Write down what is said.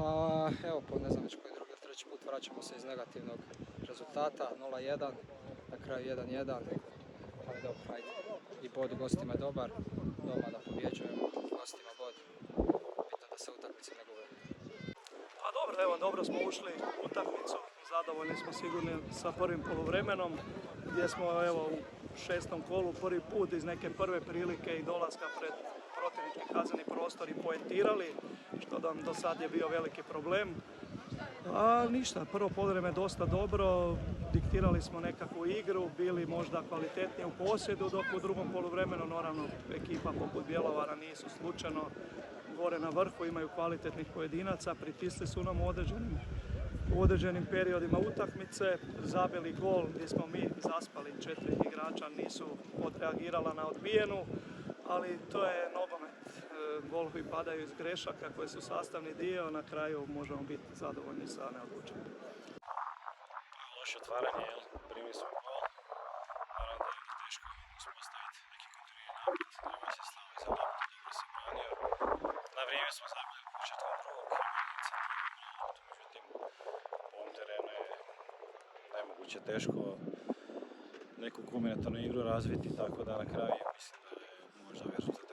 Pa evo, po ne znam već koji drugi ili treći put vraćamo se iz negativnog rezultata, 0-1, na kraju 1-1, ali dobro, hajde. I bod u gostima je dobar, doma da pobjeđujemo, gostima bod, bitno da se utakmice ne gube. Pa dobro, evo, dobro smo ušli u utakmicu, zadovoljni smo sigurni sa prvim poluvremenom, gdje smo evo u 6. kolu prvi put iz neke prve prilike i dolaska pred protivnički kazneni prostor i poentirali, što nam do sad je bio veliki problem. A ništa, prvo poluvrijeme dosta dobro, diktirali smo nekakvu igru, bili možda kvalitetniji u posjedu, dok u drugom poluvremenu naravno ekipa poput Bjelovara nisu slučajno gore na vrhu, imaju kvalitetnih pojedinaca, pritisli su nam u određenim periodima utakmice, zabili gol gdje smo mi zaspali, 4 igrača nisu odreagirala na odbijenu, ali to je nogomet. Golovi padaju iz grešaka koji su sastavni dio, na kraju možemo biti zadovoljni sa neodlučenim. Loše otvaranje, primili smo gol. Naravno da je teško uspostaviti neki kontinuirani napad. Treba se slavo iza loptu, dobro se branio. Na vrijeme smo zabili početkom prvog. Međutim, po ovom terenu je nemoguće teško neku kombinatornu igru razviti, tako da na kraju mislim da je možda rezultat